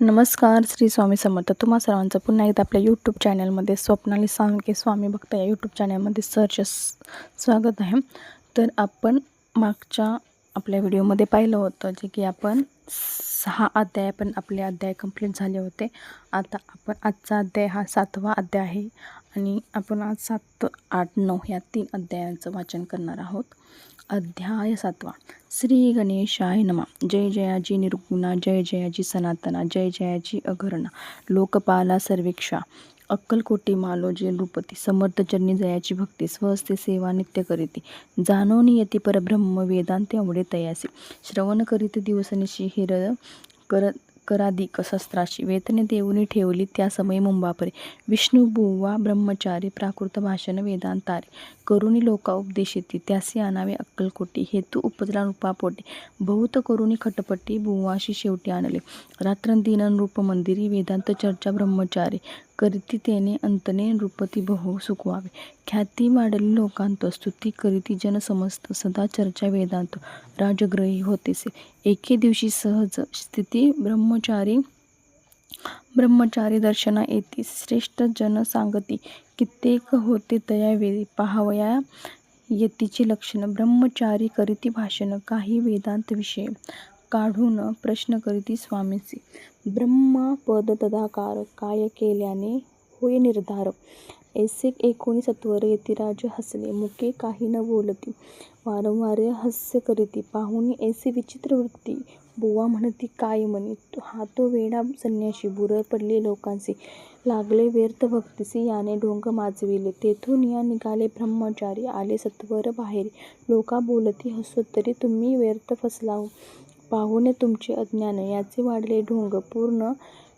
नमस्कार. श्री स्वामी समर्थ. तुम्हा सर्वांचं पुन्हा एकदा आपल्या यूट्यूब चॅनलमध्ये स्वप्नाली साळुंखे स्वामी भक्त या यूट्यूब चॅनलमध्ये स्वागत आहे. तर आपण मागच्या आपल्या व्हिडिओमध्ये पाहिलं होतं जे की आपण 6 अध्याय आपले अध्याय कंप्लीट झाले होते. आता आपण आजचा अध्याय हा 7वा अध्याय आहे आणि आपण आज 7, 8, 9 या 3 अध्यायांचं वाचन करणार आहोत. अध्याय 7वा. श्री गणेशाय नमः. जय जयाजी निर्गुणा, जय जयाजी सनातना, जय जयाजी अघरणा, लोकपाला सर्वेक्षा, अक्कलकोटी मालोजे नृपती, समर्थ चरणी जयाची भक्ती, स्वहस्ते सेवा नित्य करीती, जाणोनी यती परब्रह्म वेदांते आवडे तयासी, श्रवण करीत दिवसनिशी हिरय कराधिक शस्त्राशी, वेतने देऊनी ठेवली त्या समय मुंबापरे, विष्णू बुवा ब्रह्मचारी प्राकृत भाषण वेदांतारे, करुणी लोका उपदेशिती त्यासी आणावे अक्कलकोटी, हेतू उपजला नृपापोटी, बहुत करुणी खटपटी बुवाशी शेवटी आणले, रात्रंदिन नृप मंदिरी वेदांत चर्चा ब्रह्मचारी, करीती तेने अंतने नृपती बहु सुखवावे, ख्याती वाढली लोकांत स्तुती करीती जन समस्त, सदा चर्चा वेदांत राजग्रही होतेसे, एके दिवशी सहज स्थिती ब्रह्मचारी दर्शना येती, श्रेष्ठ जन सांगती कित्येक होते तया वेळी, पाहावया यतीचे लक्षण, ब्रह्मचारी करीती भाषण काही वेदांत विषय, काढून प्रश्न करीती स्वामींचे, ब्रह्मपद तदाकार काय केल्याने होय निर्धार, ऐसे 19 सत्वर यतिराज हसले, मुके काही न बोलती, वारंवार हास्य करीती, पाहुनी ऐसी विचित्र वृत्ती, बुवा म्हणती काय म्हणे, हा तो वेडा संन्याशी, बुरळ पडले लोकांचे, लागले व्यर्थ भक्तीसी, याने ढोंग माजविले, तेथून या निघाले ब्रह्मचारी, आले सत्वर बाहेरी, लोका बोलती हसोत्तरी, तुम्ही व्यर्थ फसलाहो, पाहुणे तुमचे अज्ञान, याचे वाढले ढोंग, पूर्ण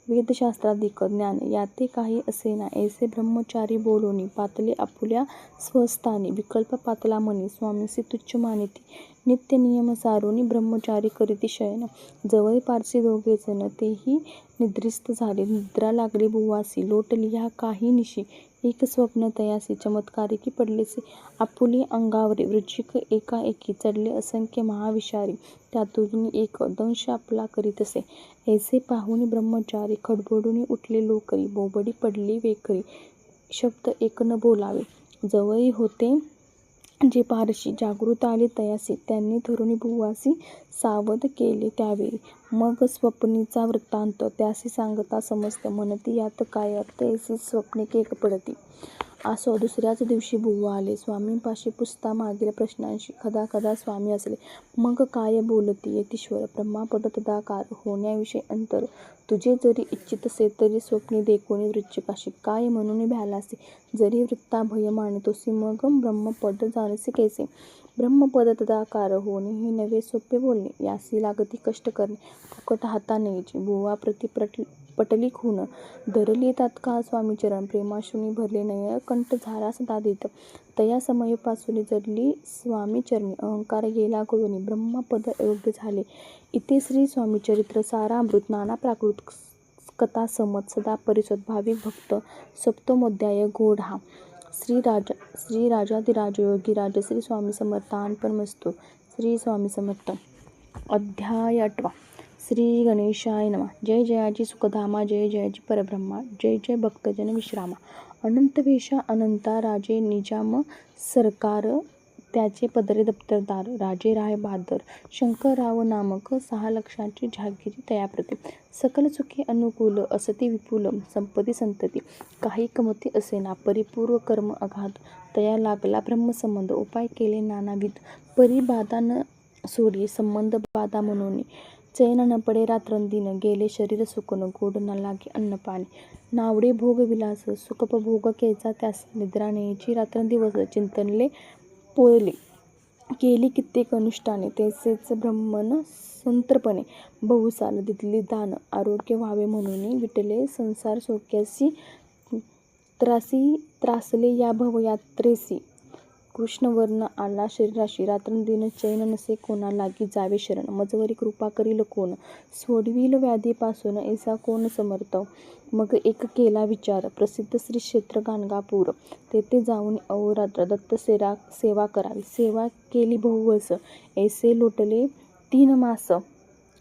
वेदशास्त्राधिक ज्ञान, याते काही असेना, ऐसे ब्रह्मचारी बोलूनी, पातले आपुल्या स्वस्थानी, विकल्प पातला मनी, स्वामीसी तुच्छ मानिती, नित्य नियम सारुनी, ब्रह्मचारी करीती शयन, जवळ पारसी दोघे जण, तेही निद्रिस्त झाले, निद्रा लागली बुवासी, लोटली ह्या काही निशी, एक स्वप्न तयासी, चमत्कारिकी पडलेसे, आपुली अंगावरी, वृश्चिक एकाएकी चढले असंख्य महाविषारी, त्यातून एक दंश आपला करीतसे, ऐसे पाहुनी ब्रह्मचारी, खडबडून उठले लोकरी, बोबडी पडली वेकरी, शब्द एक न बोलावे, जवळी होते जे पारशी, जागृत आले तयासी, त्यांनी धरुणी बुवासी सावध केले त्यावेळी, मग स्वप्नीचा वृत्तांत त्यासी सांगता समजत, म्हणती यात काय अर्थ, ऐसी स्वप्ने केक पडती, असो दुसऱ्याच दिवशी बुवा आले, स्वामींपाशी पुसता मागील प्रश्नांशी, कदा स्वामी असले, मग काय बोलती यतीश्वर, ब्रह्मपद तदाकार होण्याविषयी अंतर, तुझे जरी इच्छितसे तरी स्वप्नी देखोनी वृश्चिकाशी, काय म्हणून भ्यालासे, जरी वृत्ता भय मानितोसी, मग ब्रह्मपद जाणसे कैसे, ब्रह्मपद तदाकार होणे हे नवे सोपे बोलणे, यासी लागती कष्ट करणे, फुकट हाता न्यायची, बुवा प्रति पटली खून, धरली तात्काळ स्वामीचरण, प्रेमाशुनी भरले नय कंठ झाला सदादित, तया समयपासून जडली स्वामीचरणी, अहंकार गेला गळून, ब्रह्मपद योग्य झाले, इथे श्री स्वामीचरित्र सारामृत, नाना प्राकृत कथा समत, सदा परिसद, भाविक भक्त, सप्तमोध्याय गोढा, श्री राजाधिराजयोगी राजश्री स्वामी समर्थार्पणमस्तु. श्री स्वामी समर्थ. अध्याय 8वा. श्री गणेशाय नमः. जय जयाजी सुखधामा, जय जयाजी परब्रह्मा, जय जय भक्तजन विश्रामा, अनंत वेशा अनंता, राजे निजाम सरकार, त्याचे पदरे दप्तरदार, राजे राय बहादर, शंकरराव नामक 6 लक्षाची जहागिरी तयाप्रती, सकल सुखे अनुकूल, असती विपुल, संपत्ती संतती, काही कमती असेना, परिपूर्व कर्म अगाध, तया लागला ब्रह्मसंबंध, उपाय केले नानाविध, परी बाधा न सोडी, संबंध बाधा म्हणून, चैन न पडे रात्रंदिन, गेले शरीर सुकन, गोड न लागे अन्नपाणी, नावडे भोग विलास, सुखपभोग कैचा त्यास, निद्रा न्यायची रात्रंदिवस, चिंतनले पोळले, केली कित्येक अनुष्ठाने, तैसेच ब्रह्मन संतर्पणे, बहुसाल दिली दान, आरोग्य व्हावे म्हणून, विटले संसार सौख्यासी, त्रासले या भवयात्रेसी, कृष्णवर्ण आला शरीराशी, रात्रंदिन चैन नसे कोणा, लागी जावे शरण, मजवरी कृपा करील कोण, सोडविल व्याधीपासून, ऐसा कोण समर्थ, मग एक केला विचार, प्रसिद्ध श्री क्षेत्र गाणगापूर, तेथे जाऊन अहोरात्र दत्त सेवा करावी, सेवा केली बहुवस, ऐसे लोटले 3 मास,